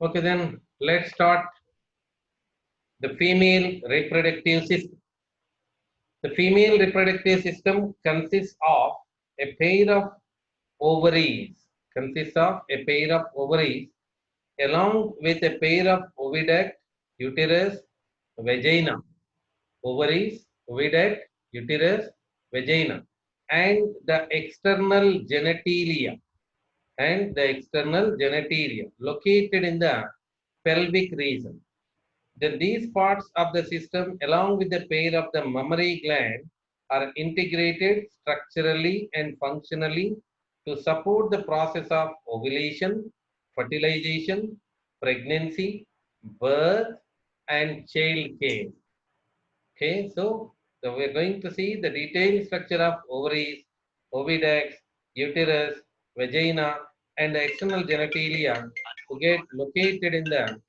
Okay, then let's start the female reproductive system. The female reproductive system consists of a pair of ovaries, along with a pair of oviduct, uterus, vagina, ovaries, oviduct, uterus, vagina, and the external genitalia located in the pelvic region. Then these parts of the system, along with the pair of the mammary gland, are integrated structurally and functionally to support the process of ovulation, fertilization, pregnancy, birth, and child care. Okay, so we're going to see the detailed structure of ovaries, oviducts, uterus, vagina, and the external genitalia to get located in the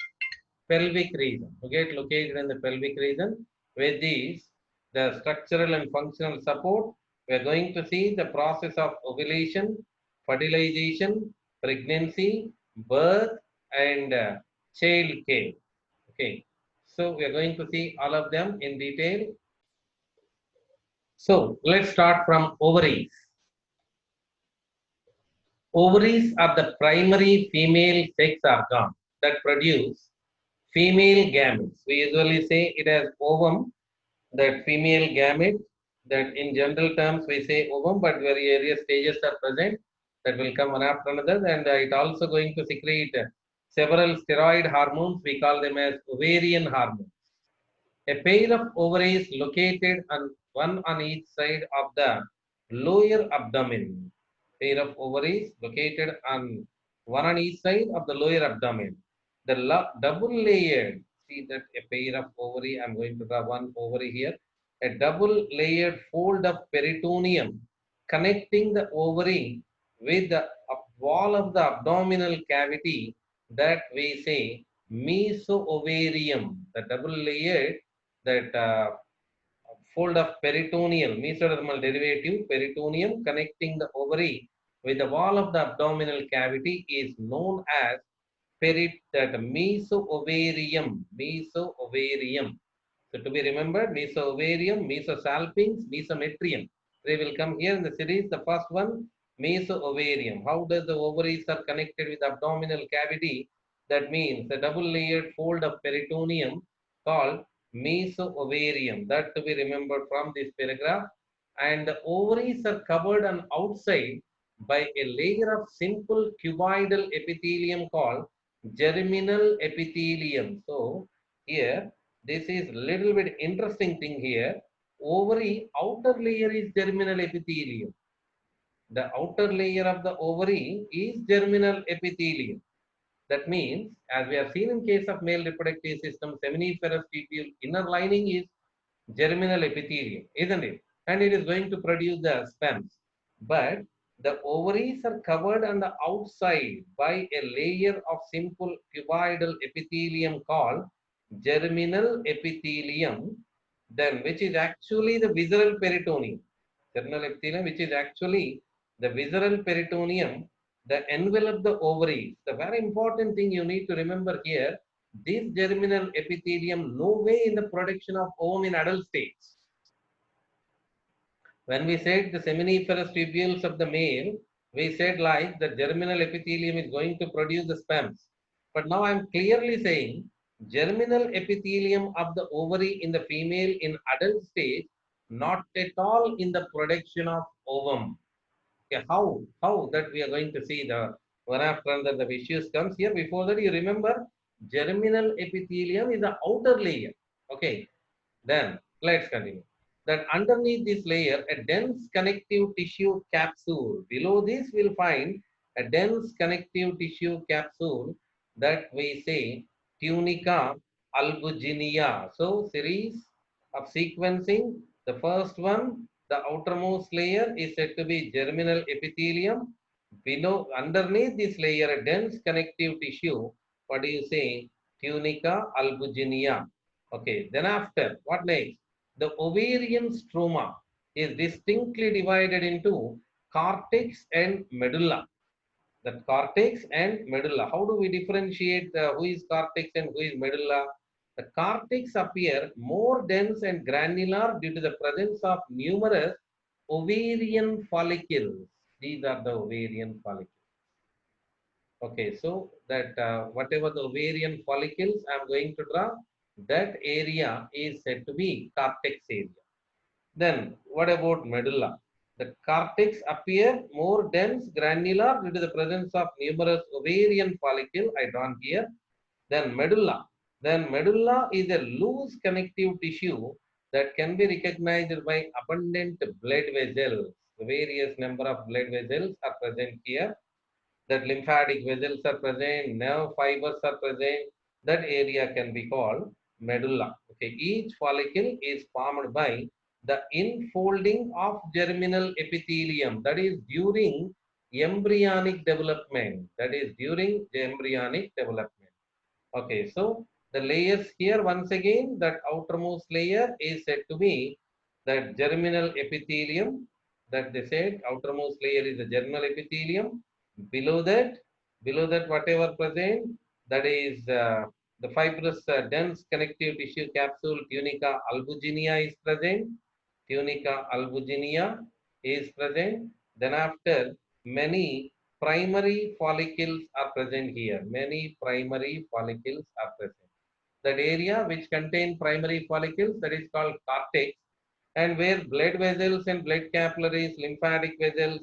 pelvic region. With these, the structural and functional support, we are going to see the process of ovulation, fertilization, pregnancy, birth, and child care. Okay, so we are going to see all of them in detail. So let's start from ovaries. Ovaries are the primary female sex organ that produce female gametes. We usually say it as ovum, that female gamete, that in general terms we say ovum, but various stages are present that will come one after another, and it also going to secrete several steroid hormones. We call them as ovarian hormones. A pair of ovaries located on one on each side of the lower abdomen. Pair of ovaries located on one on each side of the lower abdomen. The double layered, see that a pair of ovary, I'm going to draw one ovary here, a double layered fold of peritoneum connecting the ovary with the wall of the abdominal cavity, that we say mesoovarium. The double layered, that fold of peritoneal, mesodermal derivative, peritoneum connecting the ovary with the wall of the abdominal cavity is known as mesoovarium. So to be remembered, mesoovarium, mesosalpinx, mesometrium. They will come here in the series. The first one, mesoovarium. How does the ovaries are connected with the abdominal cavity? That means the double layered fold of peritoneum called mesoovarium. That to be remembered from this paragraph. And the ovaries are covered on outside by a layer of simple cuboidal epithelium called germinal epithelium. So here, this is little bit interesting thing here. Ovary outer layer is germinal epithelium. The outer layer of the ovary is germinal epithelium. That means, as we have seen in case of male reproductive system, seminiferous tubule inner lining is germinal epithelium, isn't it? And it is going to produce the sperms. But the ovaries are covered on the outside by a layer of simple cuboidal epithelium called germinal epithelium, then which is actually the visceral peritoneum. Germinal epithelium, which is actually the visceral peritoneum, the envelope the ovaries. The very important thing you need to remember here, this germinal epithelium no way in the production of ovum in adult stage. When we said the seminiferous tubules of the male, we said like the germinal epithelium is going to produce the sperms. But now I am clearly saying germinal epithelium of the ovary in the female in adult stage, not at all in the production of ovum. Okay, how that we are going to see the one after another the issues comes here. Before that, you remember germinal epithelium is the outer layer. Okay, then let's continue. That underneath this layer, a dense connective tissue capsule. Below this, we'll find a dense connective tissue capsule that we say tunica albuginea. So, series of sequencing. The first one, the outermost layer is said to be germinal epithelium. Below, underneath this layer, a dense connective tissue. What do you say? Tunica albuginea. Okay, then after, what next? The ovarian stroma is distinctly divided into cortex and medulla. That cortex and medulla. How do we differentiate who is cortex and who is medulla? The cortex appear more dense and granular due to the presence of numerous ovarian follicles. These are the ovarian follicles. Okay, so that whatever the ovarian follicles I'm going to draw, that area is said to be cortex area. Then what about medulla? The cortex appear more dense, granular due to the presence of numerous ovarian follicle I drawn here. Then medulla. Then medulla is a loose connective tissue that can be recognized by abundant blood vessels. The various number of blood vessels are present here. That lymphatic vessels are present, nerve fibers are present. That area can be called medulla. Okay, each follicle is formed by the infolding of germinal epithelium. That is during embryonic development. That is during the embryonic development. Okay, so the layers here once again, that outermost layer is said to be that germinal epithelium. That they said outermost layer is the germinal epithelium. Below that, whatever present, that is the fibrous dense connective tissue capsule tunica albuginea is present. Tunica albuginea is present. Then after many primary follicles are present here. Many primary follicles are present. That area which contain primary follicles, that is called cortex, and where blood vessels and blood capillaries, lymphatic vessels,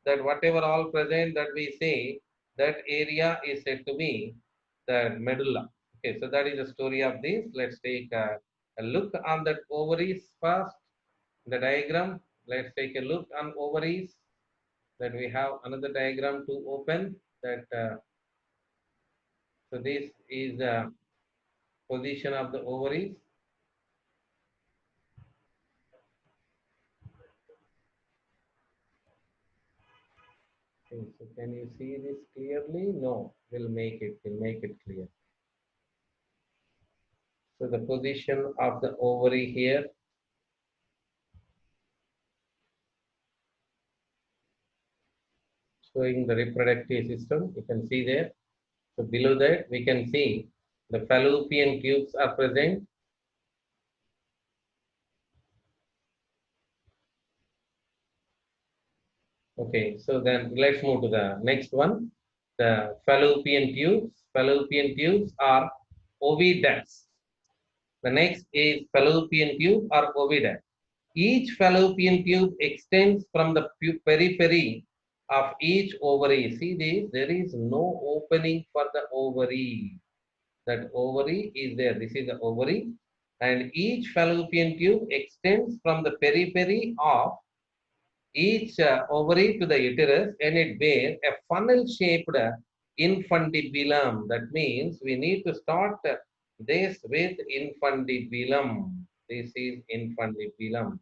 that whatever all present, that we say that area is said to be the medulla. Okay, so that is the story of this. Let's take a look on that ovaries first. The diagram. Let's take a look on ovaries. That we have another diagram to open. That so this is the position of the ovaries. Okay, so can you see this clearly? No, we'll make it. We'll make it clear. So the position of the ovary here. Showing the reproductive system. You can see there. So below that, we can see the fallopian tubes are present. Okay, so then let's move to the next one. The fallopian tubes. Fallopian tubes are oviducts. The next is fallopian tube or oviduct. Each fallopian tube extends from the periphery of each ovary. See this, there is no opening for the ovary. That ovary is there. This is the ovary. And each fallopian tube extends from the periphery of each ovary to the uterus, and it bears a funnel-shaped infundibulum. That means we need to start this with infundibulum. This is infundibulum,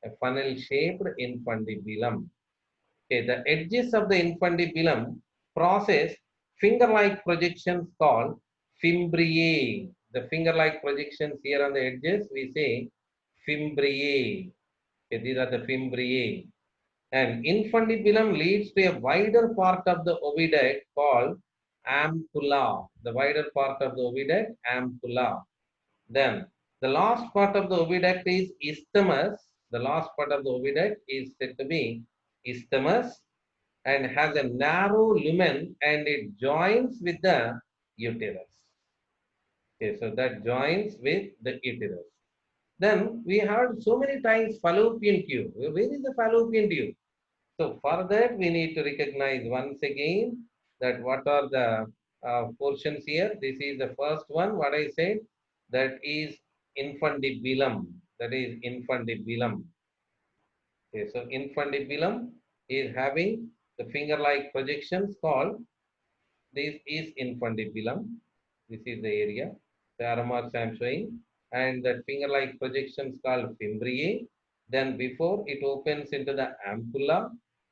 a funnel-shaped infundibulum. Okay, the edges of the infundibulum process finger-like projections called fimbriae. The finger-like projections here on the edges, we say fimbriae. Okay, these are the fimbriae. And infundibulum leads to a wider part of the oviduct called ampulla. The wider part of the oviduct, ampulla. Then the last part of the oviduct is isthmus. The last part of the oviduct is said to be isthmus and has a narrow lumen, and it joins with the uterus. Okay, so that joins with the uterus. Then we heard so many times fallopian tube. Where is the fallopian tube? So for that, we need to recognize once again that what are the portions here. This is the first one, what I said, that is infundibulum. That is infundibulum. Okay, so infundibulum is having the finger-like projections called, this is infundibulum. This is the area, the arrow marks I am showing. And that finger-like projections called fimbriae. Then before it opens into the ampulla,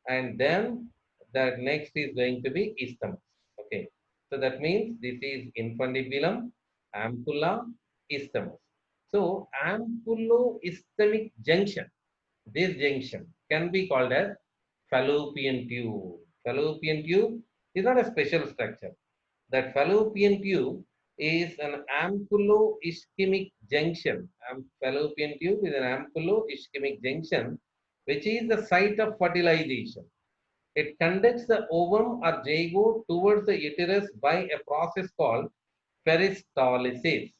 and then the next is going to be isthmus. Okay, so that means this is infundibulum, ampulla, isthmus. So ampullo-isthmic junction, this junction can be called as fallopian tube. Fallopian tube It's not a special structure. That fallopian tube is an ampulo-ischemic junction. Fallopian tube is an ampulo-ischemic junction, which is the site of fertilization. It conducts the ovum or zygote towards the uterus by a process called peristalsis.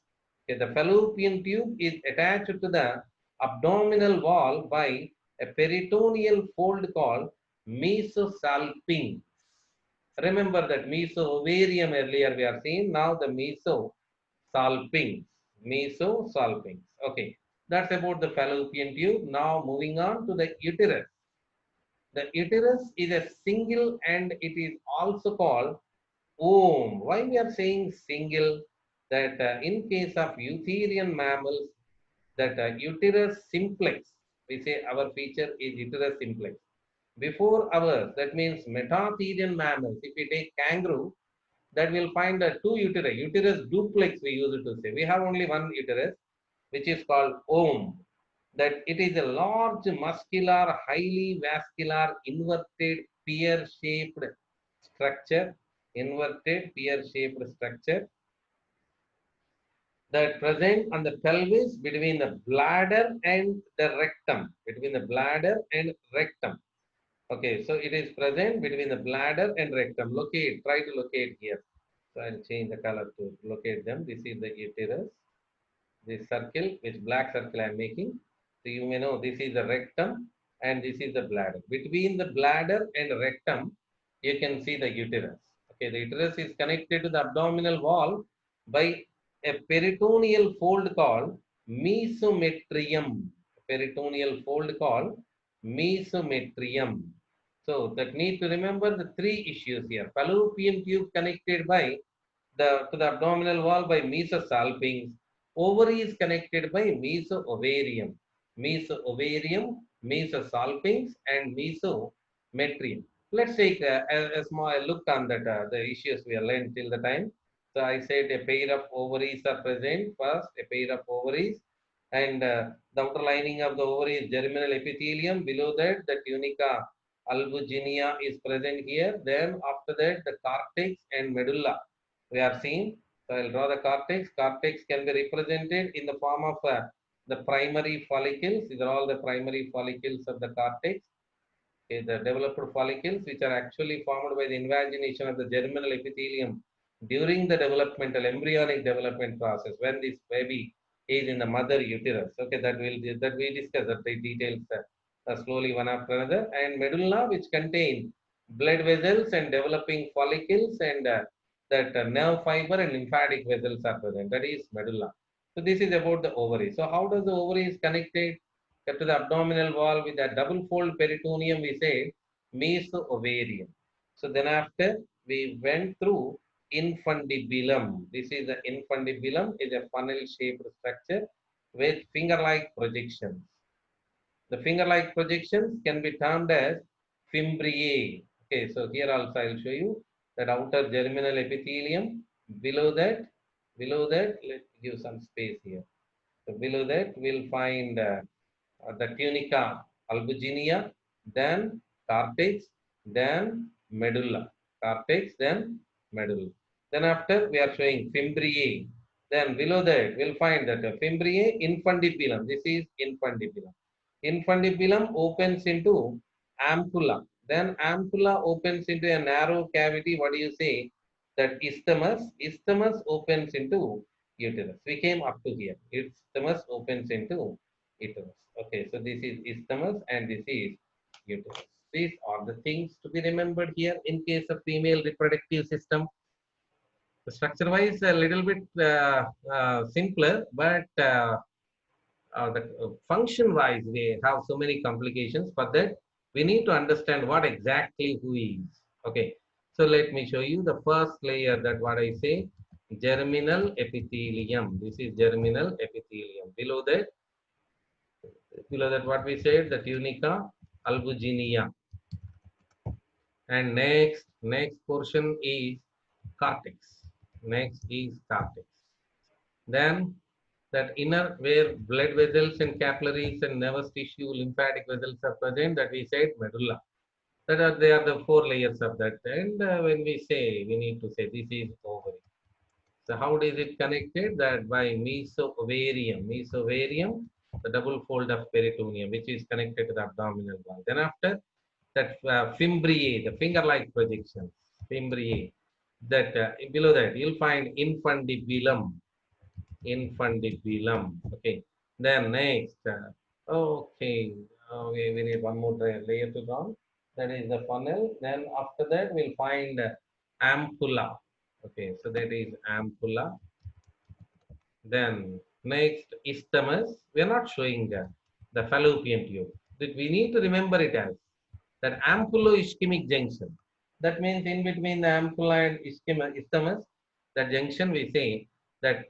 Okay, the fallopian tube is attached to the abdominal wall by a peritoneal fold called mesosalpinx. Remember that meso-ovarium earlier we are seeing, now the mesosalpinx. Mesosalpinx. Okay, that's about the fallopian tube. Now moving on to the uterus. The uterus is a single and it is also called womb. Why we are saying single? That in case of eutherian mammals, that uterus simplex, we say our feature is uterus simplex. Before ours, that means metatherian mammals. If we take kangaroo, that we'll find two uteri, uterus duplex we use it to say. We have only one uterus, which is called womb. That it is a large, muscular, highly vascular, inverted, pear-shaped structure, inverted, pear-shaped structure that present on the pelvis between the bladder and the rectum, between the bladder and rectum. Okay, so it is present between the bladder and rectum. Locate, try to locate here. So I'll change the color to locate them. This is the uterus. This circle, which black circle I'm making. So you may know this is the rectum and this is the bladder. Between the bladder and rectum, you can see the uterus. Okay, the uterus is connected to the abdominal wall by a peritoneal fold called mesometrium. Peritoneal fold called mesometrium. So that need to remember the three issues here. Fallopian tube connected by to the abdominal wall by mesosalpinx. Ovary is connected by mesoovarium. Mesoovarium, mesosalpinx, and mesometrium. Let's take a small look on that the issues we have learned till the time. So I said a pair of ovaries are present. First, a pair of ovaries, and the outer lining of the ovary is germinal epithelium. Below that, the tunica albuginea is present here. Then after that, the cortex and medulla we are seeing. So I'll draw the cortex. Cortex can be represented in the form of the primary follicles. These are all the primary follicles of the cortex. Okay, the developed follicles, which are actually formed by the invagination of the germinal epithelium during the developmental embryonic development process when this baby is in the mother uterus. Okay, that we discuss the details slowly one after another. And medulla, which contain blood vessels and developing follicles, and that nerve fiber and lymphatic vessels are present. That is medulla. So this is about the ovary. So how does the ovary is connected to the abdominal wall with a double fold peritoneum? We say mesoovarium. So then after we went through infundibulum. This is the infundibulum, is a funnel shaped structure with finger-like projections. The finger-like projections can be termed as fimbriae. Okay, so here also I'll show you that outer germinal epithelium. Below that, let's give some space here. So below that, we'll find the tunica albuginea, then cortex, then medulla. Cortex, then medulla. Then after we are showing fimbriae. Then below that, we'll find that fimbriae infundibulum. This is infundibulum. Infundibulum opens into ampulla. Then ampulla opens into a narrow cavity. What do you say? That isthmus. Isthmus opens into uterus. We came up to here. Isthmus opens into uterus. Okay, so this is isthmus and this is uterus. These are the things to be remembered here in case of female reproductive system. Structure wise, a little bit simpler, but the function wise, we have so many complications. For that, we need to understand what exactly who is. Okay, so let me show you the first layer, that what I say, germinal epithelium. This is germinal epithelium. Below that what we said, the tunica albuginea. And next portion is cortex. Next is cortex. Then that inner, where blood vessels and capillaries and nervous tissue, lymphatic vessels are present, that we said medulla. That are they are the four layers of that. And when we say, we need to say this is ovary. So how is it connected? That by mesoovarium. Mesoovarium, the double fold of peritoneum, which is connected to the abdominal wall. Then after that, fimbriae, the finger-like projections, fimbriae. That below that you'll find infundibulum, infundibulum. Okay. Then next, okay, we need one more layer to draw. That is the funnel. Then after that, we'll find ampulla. Okay, so that is ampulla. Then next isthmus. We are not showing the fallopian tube. That we need to remember it as that ampulo-ischemic junction. That means in between the ampulla and isthmus, that junction we say that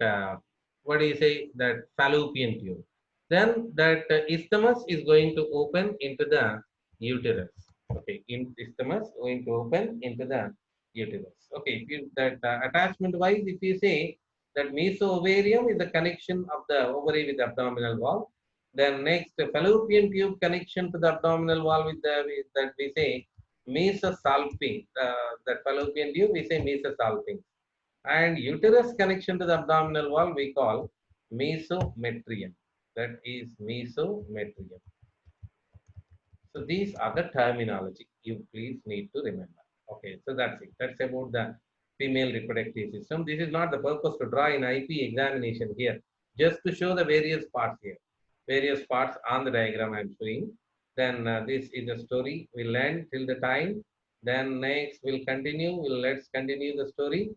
what do you say, that fallopian tube. Then that isthmus is going to open into the uterus. Okay, isthmus going to open into the uterus. Okay, if you, that attachment wise, if you say that mesoovarium is the connection of the ovary with the abdominal wall. Then next, fallopian tube connection to the abdominal wall with that we say mesosalpinx. That fallopian tube we say mesosalpinx. And uterus connection to the abdominal wall we call mesometrium. That is mesometrium. So these are the terminology you please need to remember. Okay, so that's it. That's about the female reproductive system. This is not the purpose to draw in IP examination here, just to show the various parts here. Various parts on the diagram I'm showing. Then this is the story. We'll end till the time. Then next we'll continue. Let's continue the story.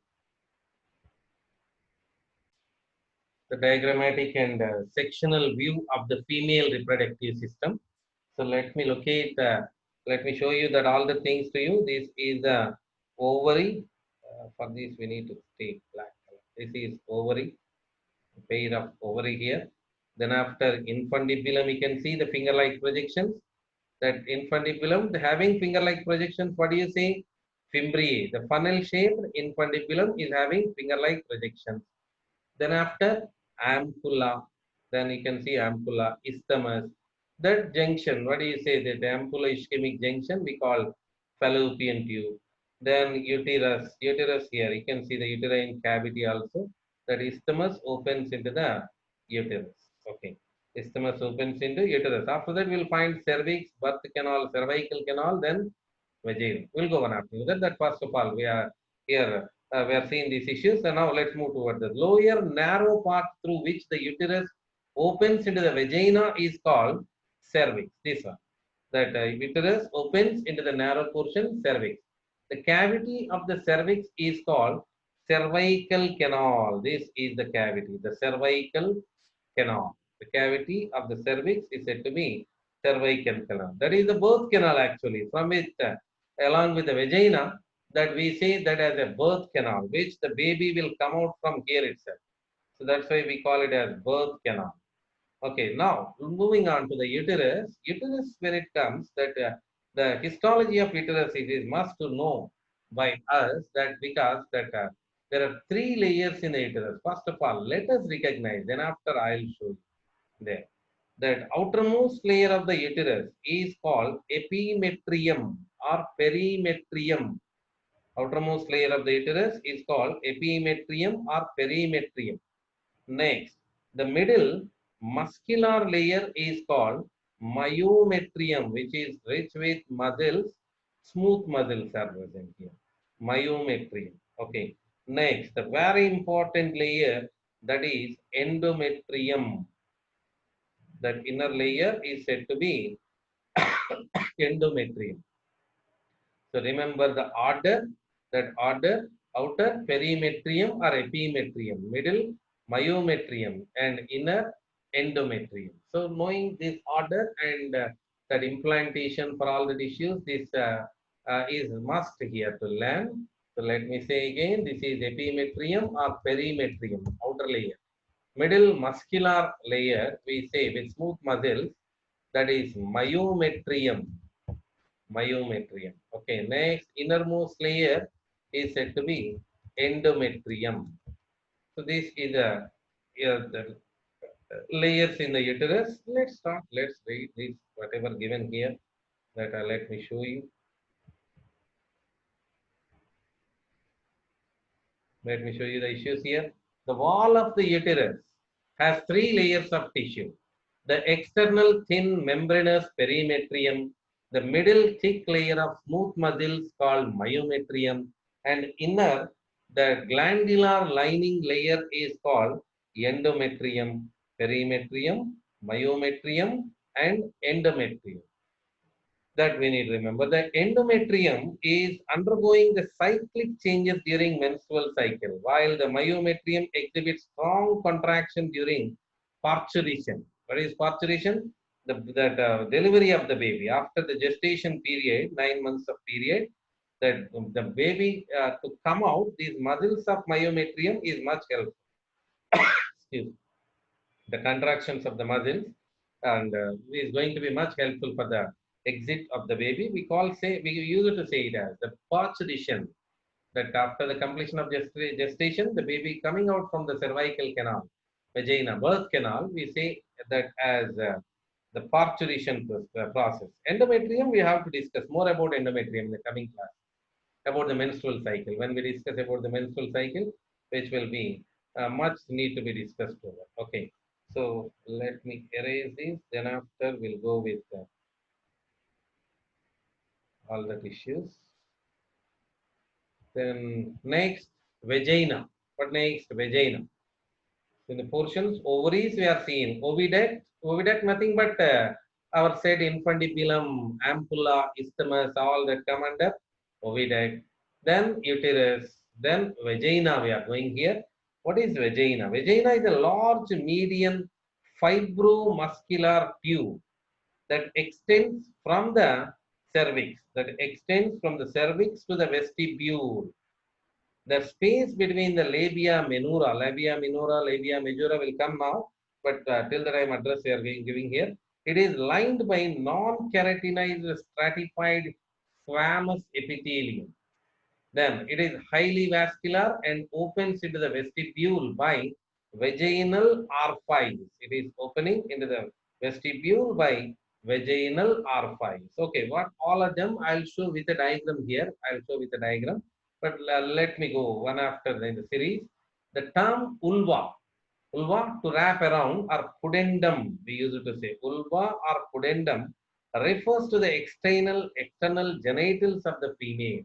The diagrammatic and sectional view of the female reproductive system. So let me show you that all the things to you. This is the ovary. For this, we need to take black color. This is ovary, pair of ovary here. Then after infundibulum, you can see the finger-like projections. That infundibulum, having finger-like projections, what do you say? Fimbriae. The funnel-shaped infundibulum is having finger-like projections. Then after ampulla, then you can see ampulla, isthmus. That junction, what do you say? That ampulla ischemic junction we call fallopian tube. Then uterus here. You can see the uterine cavity also. That isthmus opens into the uterus. Okay. Isthmus opens into uterus. After that, we'll find cervix, birth canal, cervical canal, then vagina. We'll go one after that. That first of all, we are here we are seeing these issues. And now let's move toward the lower narrow part through which the uterus opens into the vagina is called cervix. This one. That uterus opens into the narrow portion, cervix. The cavity of the cervix is called cervical canal. This is the cavity, the cervical canal. The cavity of the cervix is said to be cervical canal. That is the birth canal actually, from it along with the vagina, that we say that as a birth canal, which the baby will come out from here itself. So that's why we call it as birth canal. Okay, now moving on to the uterus. Uterus, when it comes, that the histology of uterus is must to know by us that because that there are three layers in the uterus. First of all, let us recognize. Then after I'll show you there. That outermost layer of the uterus is called epimetrium or perimetrium. Outermost layer of the uterus is called epimetrium or perimetrium. Next, the middle muscular layer is called myometrium, which is rich with muscles, smooth muscles are present here. Myometrium. Okay. Next, the very important layer, that is endometrium. That inner layer is said to be endometrium. So remember the order, that order, outer perimetrium or epimetrium, middle myometrium, and inner endometrium. So knowing this order and that implantation for all the tissues, this is must here to learn. So let me say again, this is epimetrium or perimetrium, outer layer. Middle muscular layer, we say with smooth muscles, that is myometrium. Myometrium. Okay, next innermost layer is said to be endometrium. So this is the layers in the uterus. Let's start. Let's read this whatever given here. That let me show you. Let me show you the issues here. The wall of the uterus has three layers of tissue. The external thin membranous perimetrium, the middle thick layer of smooth muscles called myometrium, and inner, the glandular lining layer is called endometrium, perimetrium, myometrium, and endometrium. That we need to remember. The endometrium is undergoing the cyclic changes during menstrual cycle, while the myometrium exhibits strong contraction during parturition. What is parturition? The delivery of the baby. After the gestation period, 9 months of period, that the baby to come out, these muscles of myometrium is much helpful. Excuse me. The contractions of the muscles and is going to be much helpful for the exit of the baby. We use to say it as the parturition, that after the completion of gestation, the baby coming out from the cervical canal, vagina, birth canal, we say that as the parturition process. Endometrium, we have to discuss more about endometrium in the coming class, about the menstrual cycle. When we discuss about the menstrual cycle, which will be much need to be discussed over. Okay, so let me erase this. Then after we'll go with all the tissues. Then next, vagina. What next? Vagina. In the portions, ovaries we are seeing oviduct. Oviduct nothing but our said infundibulum, ampulla, isthmus, all that come under oviduct. Then uterus. Then vagina we are going here. What is vagina? Vagina is a large median fibromuscular tube that extends from the cervix. That extends from the cervix to the vestibule. The space between the labia majora will come now, but till the time address we are giving here, it is lined by non-keratinized stratified squamous epithelium. Then it is highly vascular and opens into the vestibule by vaginal orifice. It is opening into the vestibule by vaginal orifice. Okay, what all of them I'll show with a diagram here. I'll show with a diagram. But let me go one after the series. The term vulva, vulva to wrap around or pudendum, we use it to say vulva or pudendum refers to the external genitals of the female.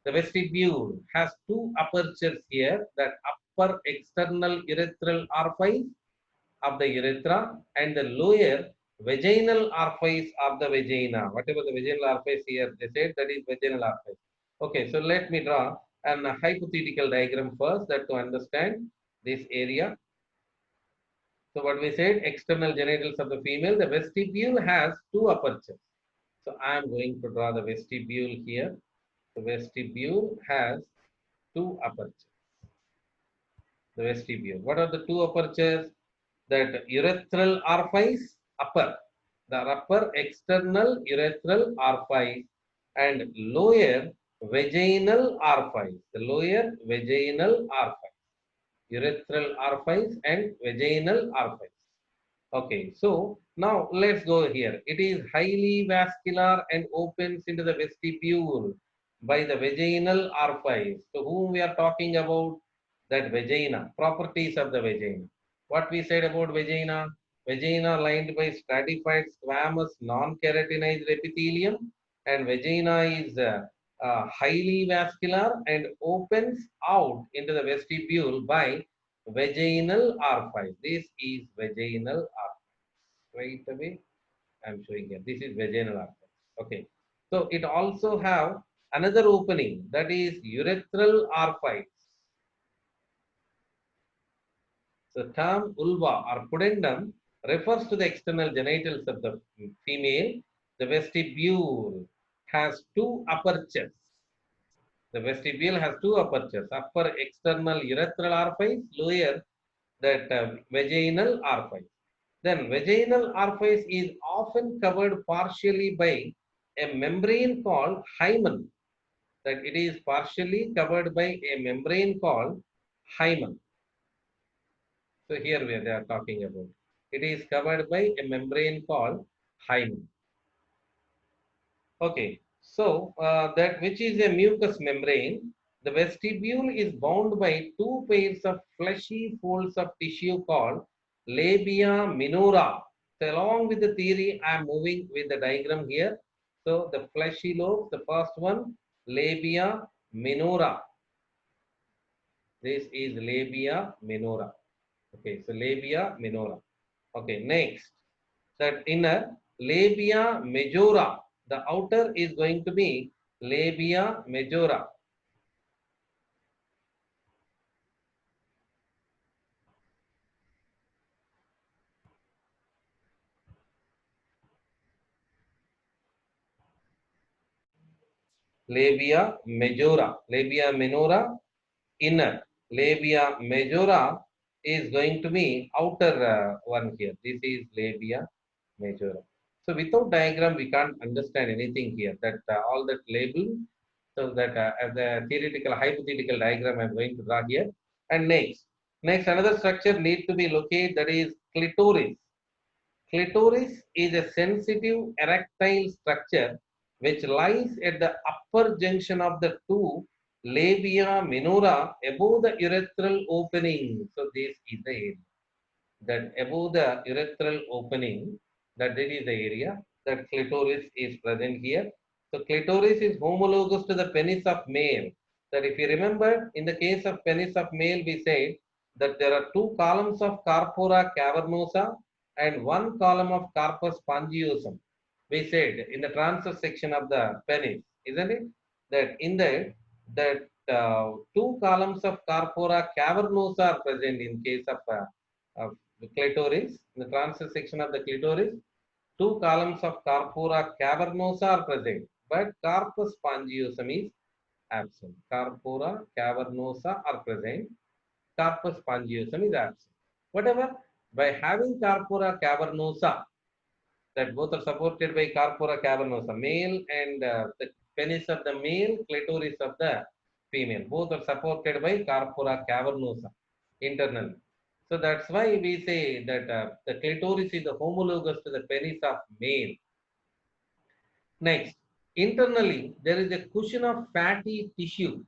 The vestibule has two apertures here, that upper external urethral orifice of the urethra and the lower vaginal orifice of the vagina. Whatever the vaginal orifice here, they said that is vaginal orifice. Okay, so let me draw a hypothetical diagram first, that to understand this area. So what we said, external genitals of the female, the vestibule has two apertures. So I am going to draw the vestibule here. The vestibule has two apertures. The vestibule. What are the two apertures? That urethral orifice, upper. The upper external urethral orifice and lower vaginal orifice. The lower vaginal orifice. Urethral orifice and vaginal orifice. Okay, so now let's go here. It is highly vascular and opens into the vestibule by the vaginal orifice. So whom we are talking about? That vagina, properties of the vagina. What we said about vagina? Vagina lined by stratified squamous non-keratinized epithelium, and vagina is highly vascular and opens out into the vestibule by vaginal orifice. This is vaginal orifice. Right away, I'm showing here. This is vaginal orifice. Okay. So it also have another opening, that is urethral orifice. The term vulva or pudendum refers to the external genitals of the female. The vestibule has two apertures. The vestibule has two apertures, upper external urethral orifice, lower that vaginal orifice. Then vaginal orifice is often covered partially by a membrane called hymen. That it is partially covered by a membrane called hymen. So here they are talking about. It is covered by a membrane called hymen. Okay, so that which is a mucous membrane. The vestibule is bound by two pairs of fleshy folds of tissue called labia minora. So along with the theory, I am moving with the diagram here. So the fleshy lobe, the first one, labia minora. This is labia minora. Okay, so labia minora. Okay, next, that inner labia majora. The outer is going to be labia majora. Labia majora, labia minora, inner. Labia majora is going to be outer one here. This is labia majora. So without diagram, we can't understand anything here. That all that label, so that as a theoretical, hypothetical diagram I'm going to draw here. And next another structure need to be located, that is clitoris. Clitoris is a sensitive erectile structure which lies at the upper junction of the two labia minora above the urethral opening. So this is the area. That above the urethral opening, that is the area that clitoris is present here. So clitoris is homologous to the penis of male. That if you remember, in the case of penis of male, we said that there are two columns of corpora cavernosa and one column of corpus spongiosum. We said in the transverse section of the penis, isn't it? That in that two columns of corpora cavernosa are present in case of the clitoris. In the transverse section of the clitoris, two columns of corpora cavernosa are present, but corpus spongiosum is absent. Corpora cavernosa are present, corpus spongiosum is absent. Whatever, by having corpora cavernosa, that both are supported by corpora cavernosa, male and the penis of the male, clitoris of the female, both are supported by corpora cavernosa internally. So that's why we say that the clitoris is homologous to the penis of male. Next, internally, there is a cushion of fatty tissue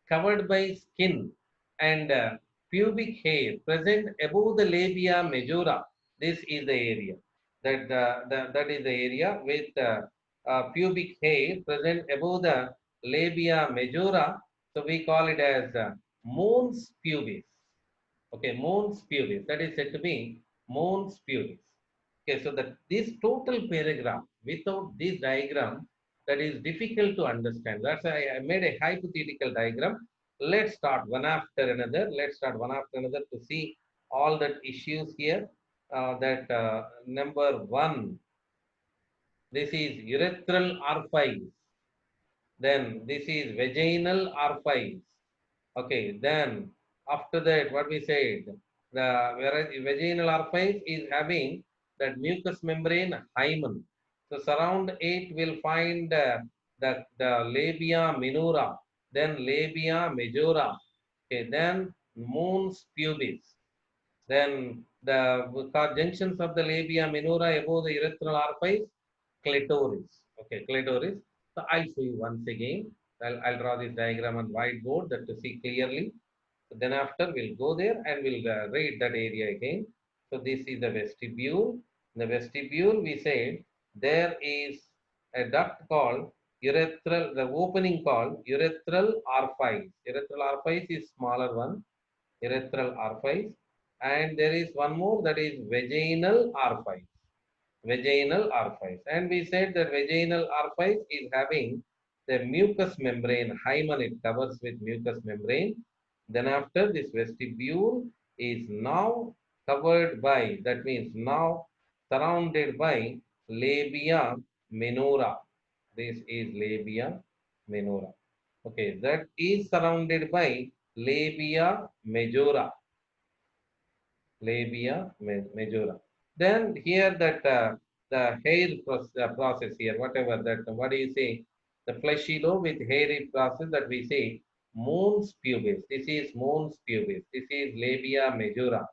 covered by skin and pubic hair present above the labia majora. This is the area. That is the area with pubic hair present above the labia majora. So we call it as mons pubis. Okay, mons pubis. That is said to be mons pubis. Okay, so that this total paragraph without this diagram, that is difficult to understand. That's why I made a hypothetical diagram. Let's start one after another. Let's start one after another to see all that issues here. Number one, this is urethral orifice. Then this is vaginal orifice. Okay, then after that, what we said, the vaginal orifice is having that mucous membrane hymen. So surround it will find the labia minora, then labia majora, okay, then mons pubis, then the junctions of the labia minora above the urethral orifice, clitoris. Okay, clitoris. So I'll show you once again. I'll draw this diagram on whiteboard that to see clearly. So then after we'll go there and we'll read that area again. So this is the vestibule. In the vestibule, we said there is a duct called urethral, the opening called urethral orifice. Urethral orifice is smaller one, urethral orifice. And there is one more, that is vaginal orifice. Vaginal orifice. And we said that vaginal orifice is having the mucous membrane, hymen, it covers with mucous membrane. Then after, this vestibule is now covered by, that means now surrounded by labia minora. This is labia minora. Okay, that is surrounded by labia majora. Labia majora. Then here that the hair process here, whatever that, what do you say? The fleshy lobe with hairy process, that we say mons pubis. This is mons pubis. This is labia majora.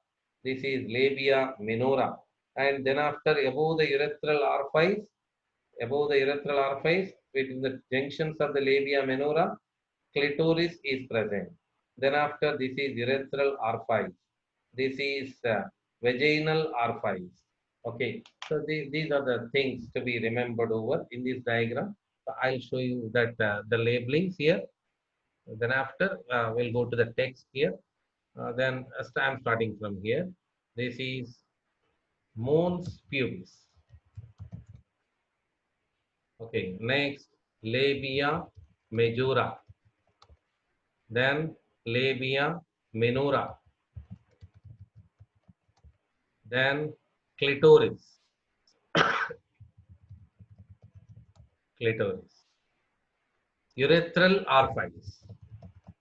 This is labia minora. And then after, above the urethral orifice, between the junctions of the labia minora, clitoris is present. Then after this is urethral orifice. This is vaginal orifice. Okay, so these are the things to be remembered over in this diagram. So I'll show you that the labelings here. Then after we'll go to the text here. Then I'm starting from here. This is mons pubis. Okay, next labia majora. Then labia minora. Then clitoris. Clitoris. Urethral orifice.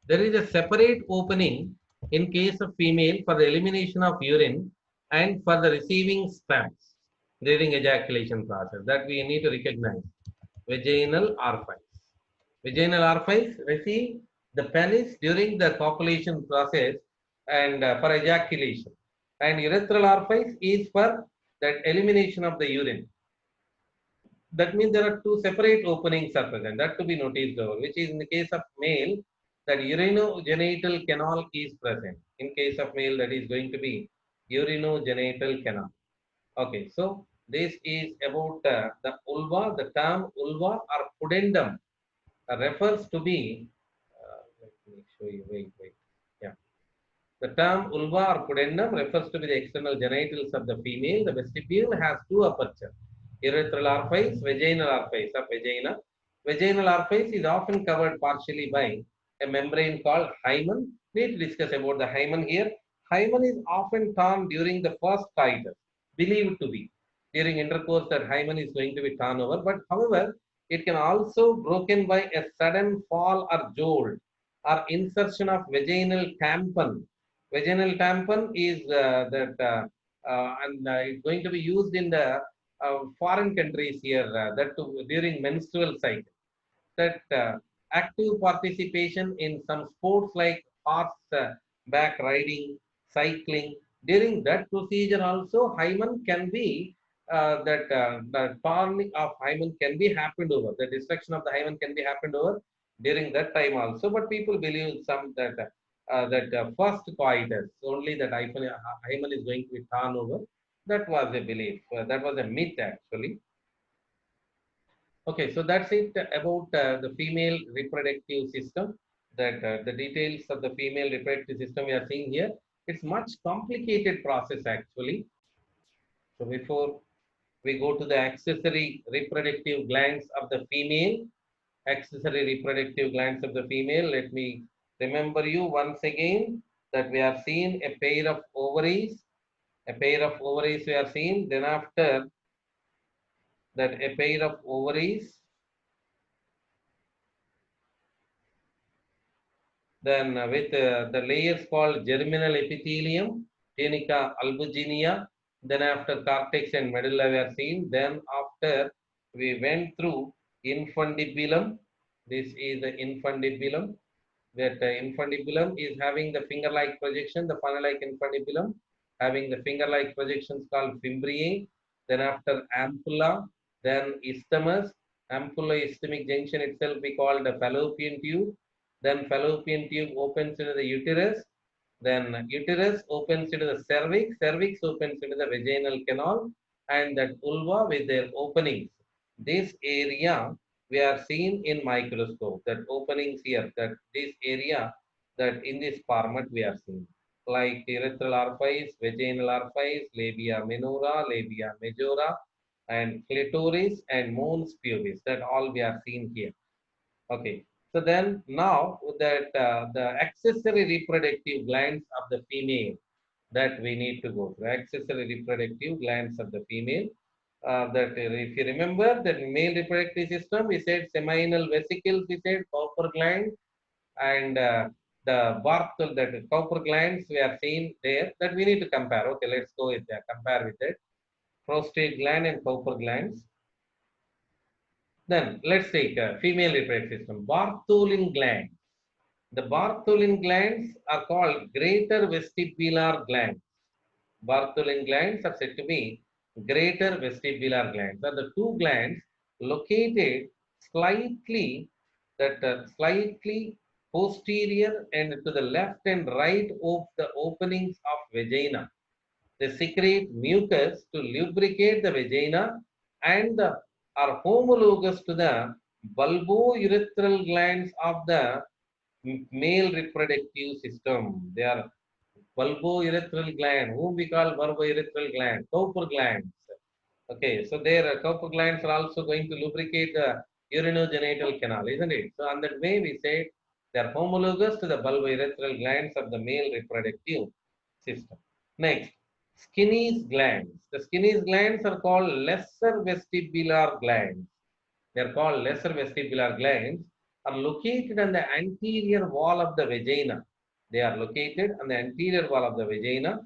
There is a separate opening in case of female for the elimination of urine and for the receiving sperms during ejaculation process that we need to recognize. Vaginal orifice. Vaginal orifice receive the penis during the copulation process and for ejaculation. And urethral orifice is for that elimination of the urine. That means there are two separate openings are present. That to be noticed over, which is in the case of male, that urinogenital canal is present. In case of male, that is going to be urinogenital canal. Okay, so this is about the vulva. The term vulva or pudendum refers to be, let me show you, wait. Yeah. The term vulva or pudendum refers to be the external genitals of the female. The vestibule has two apertures, urethral orifice, vaginal orifice of vagina. Vaginal orifice is often covered partially by a membrane called hymen. We need to discuss about the hymen here. Hymen is often torn during the first coitus, believed to be. During intercourse, that hymen is going to be torn over. But however, it can also broken by a sudden fall or jolt or insertion of vaginal tampon. Vaginal tampon is and it's going to be used in the foreign countries here that during menstrual cycle. That active participation in some sports like horse back riding, cycling. During that procedure also, hymen can be the torn of hymen can be happened over. The destruction of the hymen can be happened over during that time also. But people believe some that first coitus only that hymen is going to be torn over. That was a belief. That was a myth actually. Okay, so that's it about the female reproductive system. That the details of the female reproductive system we are seeing here. It's much complicated process actually. So before we go to the accessory reproductive glands of the female, let me remember you once again that we have seen a pair of ovaries. A pair of ovaries we are seen. Then after that, a pair of ovaries. Then with the layers called germinal epithelium, tunica albuginea. Then after cortex and medulla we are seen. Then after we went through infundibulum. This is the infundibulum. That infundibulum is having the finger-like projection, the funnel-like infundibulum, having the finger-like projections called fimbriae. Then after ampulla, then isthmus. Ampulla isthmic junction itself we call the fallopian tube. Then fallopian tube opens into the uterus. Then uterus opens into the cervix. Cervix opens into the vaginal canal. And that vulva with their openings. This area we are seen in microscope. That openings here, that this area, that in this format we are seeing. Like urethral orifice, vaginal orifice, labia minora, labia majora, and clitoris and mons pubis. That all we are seeing here. Okay. So then now that the accessory reproductive glands of the female that we need to go through. Accessory reproductive glands of the female. That if you remember that male reproductive system, we said seminal vesicles, we said Cowper gland, and the Barthol, that Cowper glands we are seeing there, that we need to compare. Okay, let's go with that, compare with it. Prostate gland and Cowper glands. Then let's take female reproductive system. Bartholin gland. The Bartholin glands are called greater vestibular glands. Bartholin glands are said to be greater vestibular glands. Are the two glands located slightly posterior and to the left and right of the openings of vagina. They secrete mucus to lubricate the vagina and are homologous to the bulbourethral glands of the male reproductive system. They are bulbourethral gland, whom we call bulbourethral gland, Cowper glands. Okay, so their Cowper glands are also going to lubricate the urinogenital canal, isn't it? So, on that way, we say they are homologous to the bulbourethral glands of the male reproductive system. Next, Skinny's glands. The Skinny's glands are called lesser vestibular glands. They are called lesser vestibular glands, are located on the anterior wall of the vagina. They are located on the anterior wall of the vagina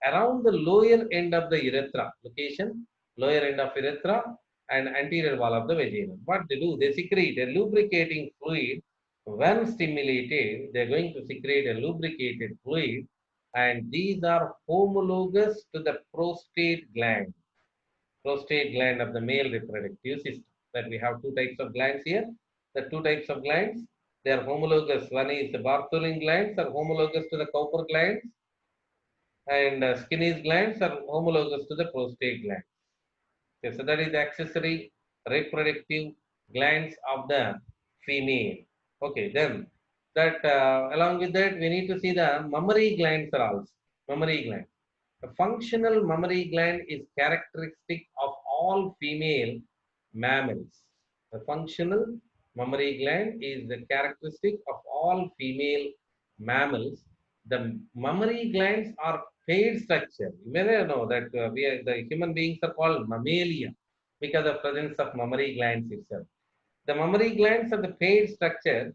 around the lower end of the urethra. Location, lower end of urethra and anterior wall of the vagina. What they do, they secrete a lubricating fluid. When stimulated, they are going to secrete a lubricated fluid, and these are homologous to the prostate gland of the male reproductive system. That we have two types of glands here. The two types of glands, they are homologous. One is the Bartholin glands are homologous to the Cowper glands, and Skinny's glands are homologous to the prostate gland. Okay, so that is the accessory reproductive glands of the female. Okay, then that along with that, we need to see the mammary glands are also. Mammary gland. The functional mammary gland is characteristic of all female mammals. The functional mammary gland is the characteristic of all female mammals. The mammary glands are paired structure. You may know that the human beings are called mammalia because of presence of mammary glands itself. The mammary glands are the paired structure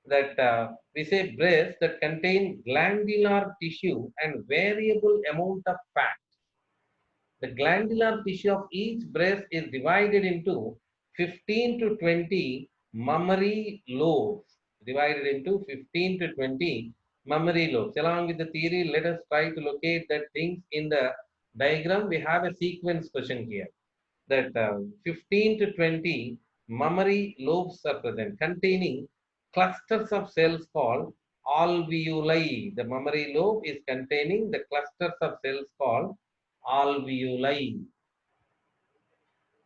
that we say breasts that contain glandular tissue and variable amount of fat. The glandular tissue of each breast is divided into 15 to 20 mammary lobes. Divided into 15 to 20 mammary lobes. Along with the theory, let us try to locate that things in the diagram. We have a sequence question here. That 15 to 20 mammary lobes are present, containing clusters of cells called alveoli. The mammary lobe is containing the clusters of cells called alveoli.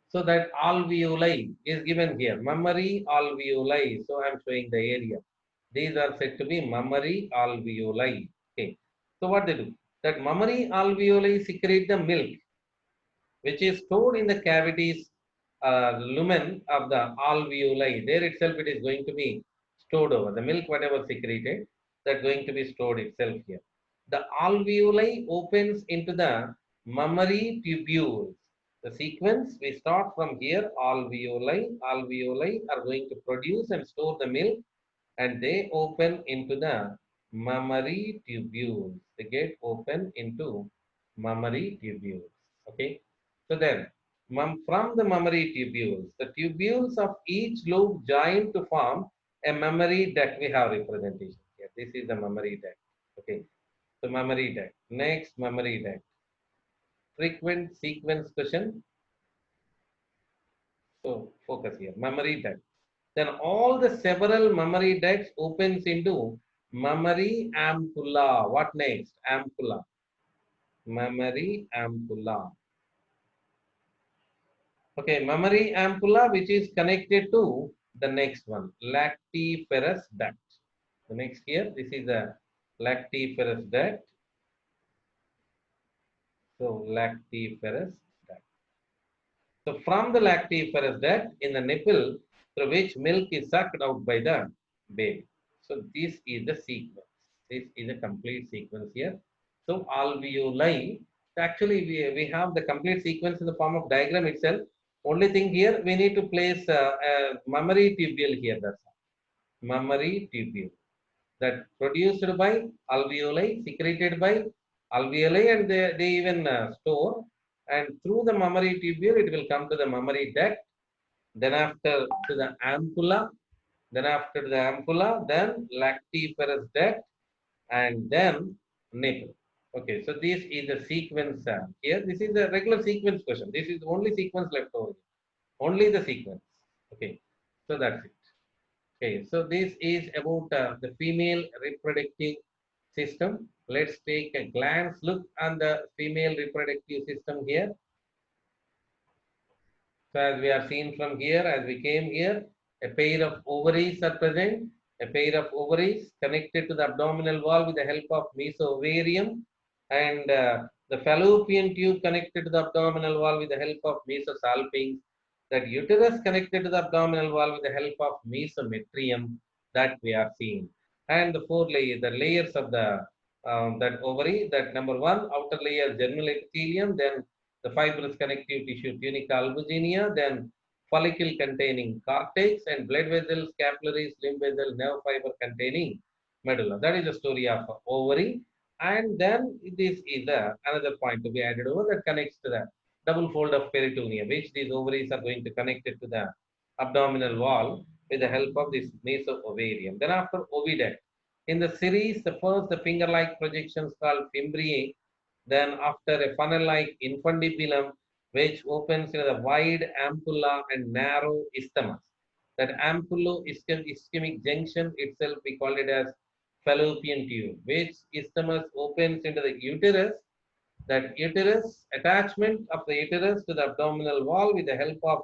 So that alveoli is given here, mammary alveoli. So I am showing the area. These are said to be mammary alveoli. Okay. So what they do? That mammary alveoli secrete the milk, which is stored in the cavities lumen of the alveoli. There itself it is going to be stored over. The milk, whatever secreted, that's going to be stored itself here. The alveoli opens into the mammary tubules. The sequence, we start from here, alveoli. Alveoli are going to produce and store the milk, and they open into the mammary tubules. They get open into mammary tubules. Okay. So then, from the mammary tubules, the tubules of each lobe join to form a mammary duct. We have representation here. This is the mammary duct. Okay. So mammary duct. Next, mammary duct. Frequent sequence question. So focus here. Mammary duct. Then all the several mammary ducts opens into mammary ampulla. What next? Ampulla. Mammary ampulla. Okay, mammary ampulla, which is connected to the next one, lactiferous duct. The next here, this is a lactiferous duct. So lactiferous duct. So from the lactiferous duct in the nipple through which milk is sucked out by the baby. So this is the sequence. This is a complete sequence here. So alveoli, actually we have the complete sequence in the form of diagram itself. Only thing here, we need to place a mammary tubule here. That's all. Mammary tubule that produced by alveoli, secreted by alveoli, and they even store. And through the mammary tubule, it will come to the mammary duct. Then after to the ampulla. Then after the ampulla, then lactiferous duct, and then nipple. Okay, so this is the sequence here. This is a regular sequence question. This is the only sequence left over. Only the sequence. Okay, so that's it. Okay, so this is about the female reproductive system. Let's take a glance look on the female reproductive system here. So as we are seen from here, as we came here, a pair of ovaries are present. A pair of ovaries connected to the abdominal wall with the help of mesoovarium, and the fallopian tube connected to the abdominal wall with the help of mesosalpinx. That uterus connected to the abdominal wall with the help of mesometrium that we are seeing. And the four layers, the layers of the that ovary, that number one, outer layer germinal epithelium, then the fibrous connective tissue tunica albuginea, then follicle containing cortex, and blood vessels, capillaries, lymph vessels, nerve fiber containing medulla. That is the story of ovary. And then this is another point to be added over that connects to the double fold of peritoneum, which these ovaries are going to connect it to the abdominal wall with the help of this mesoovarium. Then after oviduct, in the series, the first the finger-like projections called fimbriae, then after a funnel-like infundibulum, which opens in the wide ampulla and narrow isthmus. That ampulo-ischemic junction itself, we call it as fallopian tube, which isthmus opens into the uterus. That uterus, attachment of the uterus to the abdominal wall with the help of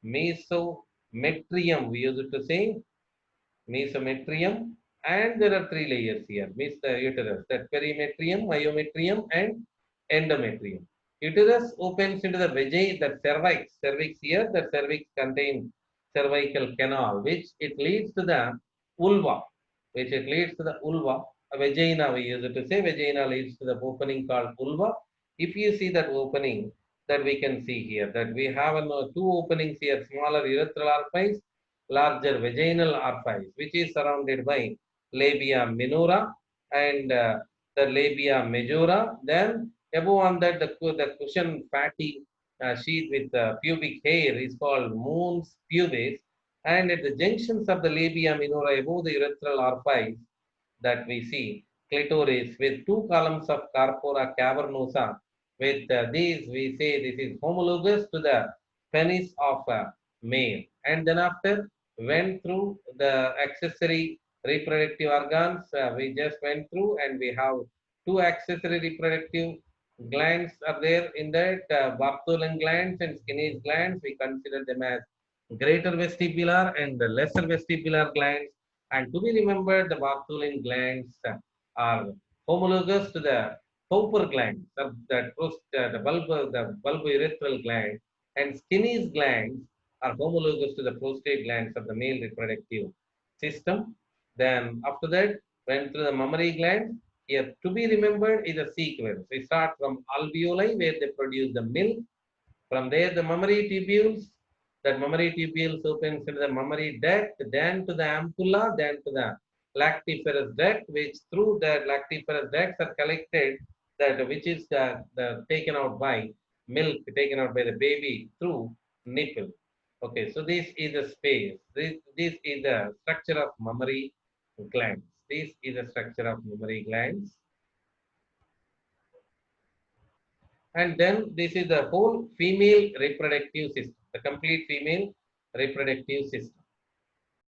mesometrium, we use it to say, mesometrium, and there are three layers here. Means the uterus, that perimetrium, myometrium, and endometrium. Uterus opens into the vagina, that cervix here, that cervix contains cervical canal, which it leads to the vulva, a vagina, we use it to say, vagina leads to the opening called vulva. If you see that opening, that we can see here, that we have two openings here, smaller urethral orifice, larger vaginal orifice, which is surrounded by labia minora and the labia majora. Then above on that, the cushion fatty sheath with pubic hair is called mons pubis. And at the junctions of the labia minora above the urethral orifice, that we see clitoris with two columns of corpora cavernosa. With these, we say this is homologous to the penis of a male. And then after went through the accessory reproductive organs, we just went through, and we have two accessory reproductive glands are there in that, Bartholin glands and Skinner's glands. We consider them as greater vestibular and the lesser vestibular glands. And to be remembered, the Bartholin glands are homologous to the Cowper glands, the bulbourethral gland, and Skinner's glands are homologous to the prostate glands of the male reproductive system. Then after that, went through the mammary gland. Here to be remembered is a sequence. We start from alveoli, where they produce the milk. From there, the mammary tubules. That mammary tubules opens into the mammary duct, then to the ampulla, then to the lactiferous duct, which through the lactiferous ducts are collected, that which is taken out by milk, taken out by the baby through nipple. Okay, so this is the space. This is the structure of mammary glands. This is the structure of mammary glands. And then this is the whole female reproductive system, the complete female reproductive system.